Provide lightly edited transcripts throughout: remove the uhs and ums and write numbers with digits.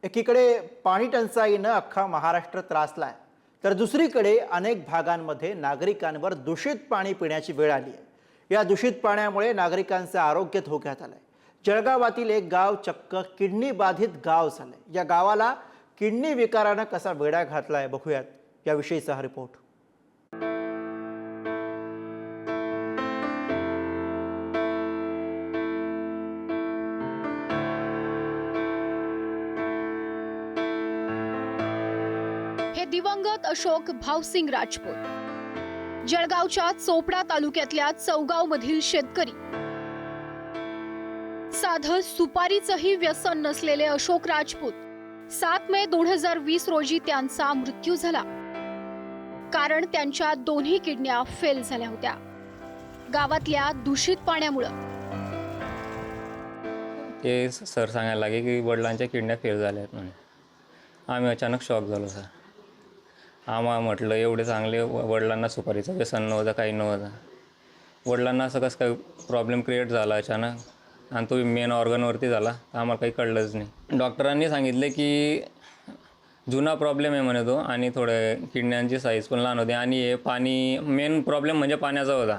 एकीकडे पाणी टंचाईनं अख्खा महाराष्ट्र त्रासलाय, तर दुसरीकडे अनेक भागांमध्ये नागरिकांवर दूषित पाणी पिण्याची वेळ आली आहे। या दूषित पाण्यामुळे नागरिकांचे आरोग्य धोक्यात आलंय। जळगावातील एक गाव चक्क किडनी बाधित गाव झालंय। या गावाला किडनी विकारानं कसा वेढा घातलाय बघूयात याविषयीचा हा रिपोर्ट। दिवंगत अशोक भावसिंग राजपूत जळगावच्या चोपडा तालुक्यातल्या चौगाव मधील शेतकरी। साधं सुपारीचंही व्यसन नसलेले अशोक राजपूत 7 मे 2020 रोजी त्यांचा मृत्यू झाला, कारण त्यांच्या दोन्ही किडन्या फेल झाल्या होत्या गावातल्या दूषित पाण्यामुळे। ते सर सांगायला लागे की वडिलांच्या किडन्या फेल झाल्या आहेत म्हणे। आम्ही अचानक शॉक झालो सर। आम्हाला म्हटलं एवढे चांगले वडिलांना सुपारीचं व्यसन नव्हतं, काही नव्हतं। वडिलांना असं कसं काय प्रॉब्लेम क्रिएट झाला अचानक, आणि तो मेन ऑर्गनवरती झाला, आम्हाला काही कळलंच नाही। डॉक्टरांनी सांगितले की जुना प्रॉब्लेम आहे म्हणे तो, आणि थोडे किडन्यांची साईज पण लहान होती, आणि हे पाणी मेन प्रॉब्लेम म्हणजे पाण्याचा होता।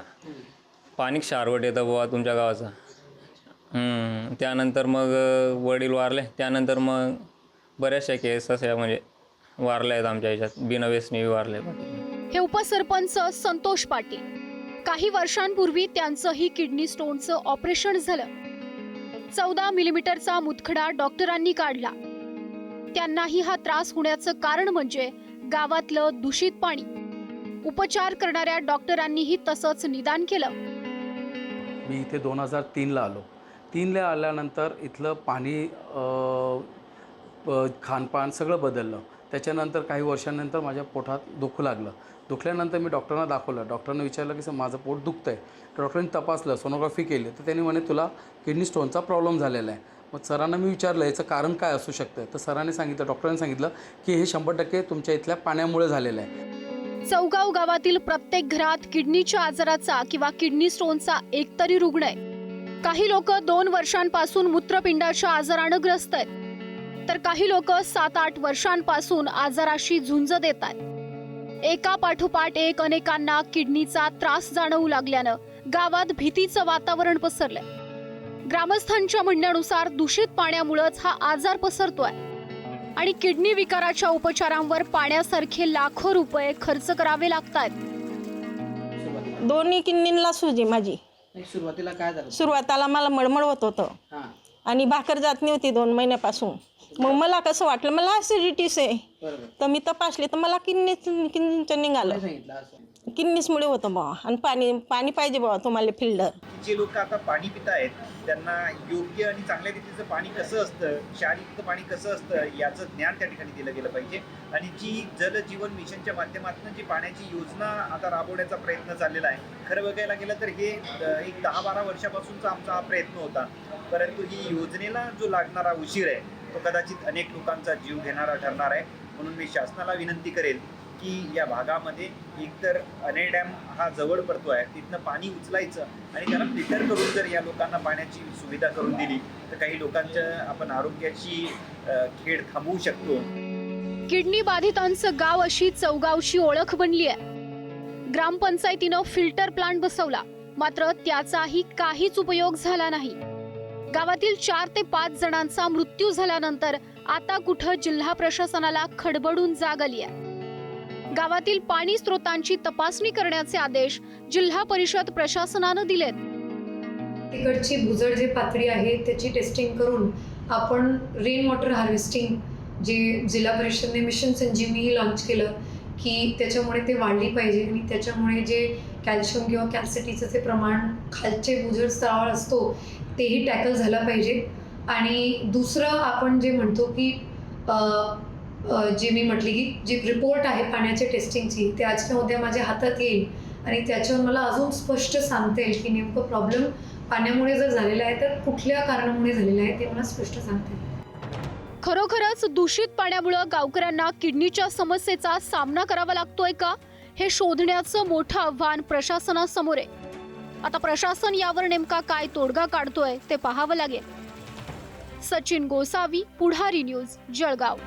पाणी क्षारवट येतं बुवा तुमच्या गावाचं। त्यानंतर मग वडील वारले, त्यानंतर मग बऱ्याचशा केस अशा म्हणजे वारले आहेत आमच्या ह्याच्यात, बिनव्यसनी वारले। हे उपसरपंच संतोष पाटील। काही वर्षांपूर्वी त्यांचंही किडनी स्टोनचं ऑपरेशन झालं। 14 मिलीमीटरचा मुतखडा डॉक्टरांनी काढला। त्यांनाही हा त्रास होण्याचं कारण म्हणजे गावातलं दूषित पाणी। उपचार करणाऱ्या डॉक्टरांनीही तसंच निदान केलं। मी इथे 2003ला आलो। 3ला आल्यानंतर इथलं पाणी खानपान सगळं बदललं। त्याच्यानंतर काही वर्षांनंतर माझ्या पोटात दुखू लागलं। दुखल्यानंतर मी डॉक्टरांना दाखवलं। डॉक्टरांनी विचारलं की सर माझं पोट दुखतं आहे। डॉक्टरांनी तपासलं, सोनोग्राफी केली, तर त्यांनी म्हणे तुला किडनी स्टोनचा प्रॉब्लेम झालेला आहे। मग सरांना मी विचारलं याचं कारण काय असू शकतं, तर सरांनी सांगितलं, डॉक्टरांनी सांगितलं की हे 100% तुमच्या इथल्या पाण्यामुळे झालेलं आहे। चौगाव गावातील प्रत्येक घरात किडनीच्या आजाराचा किंवा किडनी स्टोनचा एकतरी रुग्ण आहे। काही लोक 2 वर्षांपासून मूत्रपिंडाच्या आजारानं ग्रस्त आहेत, तर काही लोक 7-8 वर्षांपासून आजाराशी झुंज देत आहेत। एका पाठोपाठ एक अनेकांना किडनीचा त्रास जाणवू लागल्यानं गावात भीतीचं वातावरण पसरलंय। ग्रामस्थांच्या म्हणण्यानुसार दूषित पाण्यामुळेच हा आजार पसरतोय, आणि किडनी विकाराच्या उपचारांवर पाण्यासारखे लाखो रुपये खर्च करावे लागतात। दोन्ही किडनीला सूज आहे माझी। सुरुवातीला काय झालं? सुरुवातीला मला मळमळ होत होतं आणि भाकर जात नव्हती 2 महिन्यापासून। मग मला कसं वाटलं मला ॲसिडिटीस आहे, तर मी तपासले तर मला किडनीचं निघालं। किडनीचमुळे होतं बाबा, आणि पाणी पाहिजे बाबा तुम्हाला फिल्टर। जे लोक आता पाणी पित आहेत त्यांना योग्य आणि चांगल्या रीतीचं पाणी कसं असतं, क्षारयुक्त पाणी कसं असतं याचं ज्ञान त्या ठिकाणी दिलं गेलं पाहिजे। आणि जी जल जीवन मिशनच्या माध्यमातून जी पाण्याची योजना आता राबवण्याचा प्रयत्न चाललेला आहे, खरं बघायला गेलं तर हे एक 10-12 वर्षापासूनचा आमचा हा प्रयत्न होता, परंतु ही योजनेला जो लागणारा उशीर आहे तो कदाचित अनेक लोकांचा जीव घेणारा ठरणार आहे। म्हणून मी शासनाला विनंती करेल की या भागामध्ये एकतर अनेक डॅम हा जवळ पडतो आहे, तिथनं पाणी उचलायचं आणि त्याला फिल्टर करून जर या लोकांना पाण्याची सुविधा करून दिली तर काही लोकांच्या आपण आरोग्याची खेळ थांबवू शकतो। किडनी बाधितांचं गाव अशी चौगावची ओळख बनली आहे। ग्रामपंचायतीनं फिल्टर प्लांट बसवला, मात्र त्याचाही काहीच उपयोग झाला नाही। गावातील 4 ते 5 जणांचा मृत्यू झाल्यानंतर आता कुठं जिल्हा प्रशासनाला खडबडून जाग आली आहे। गावातील पाणी स्रोतांची तपासणी करण्याचे आदेश जिल्हा परिषद प्रशासनानं दिलेत। तिकडची भुजळ जे पातळी आहे त्याची टेस्टिंग करून आपण रेन वॉटर हार्वेस्टिंग जे जिल्हा परिषदेने मिशन संजीवनी लॉन्च केलं की त्याच्यामुळे ते वाढली पाहिजे, आणि त्याच्यामुळे जे कॅल्शियम किंवा कॅल्सिटीचं जे प्रमाण खालचे भुजळ स्तरावर असतो तेही टॅकल झालं पाहिजे। आणि दुसरं आपण जे म्हणतो की जे मी म्हटली की जी रिपोर्ट आहे पाण्याच्या टेस्टिंगची ते आजच्या उद्या माझ्या हातात येईल, आणि त्याच्यावर मला अजून स्पष्ट सांगता येईल की नेमकं प्रॉब्लेम पाण्यामुळे जर झालेला आहे तर कुठल्या कारणामुळे झालेलं आहे ते मला स्पष्ट सांगता येईल। खरोखरच दूषित पाण्यामुळे गावकऱ्यांना किडनीच्या समस्येचा सामना करावा लागतोय का, हे शोधण्याचं मोठं आव्हान प्रशासनासमोर आहे। आता प्रशासन यावर नेमका काय तोडगा काढतोय ते पाहावं लागेल। सचिन गोसावी, पुढारी न्यूज, जळगाव.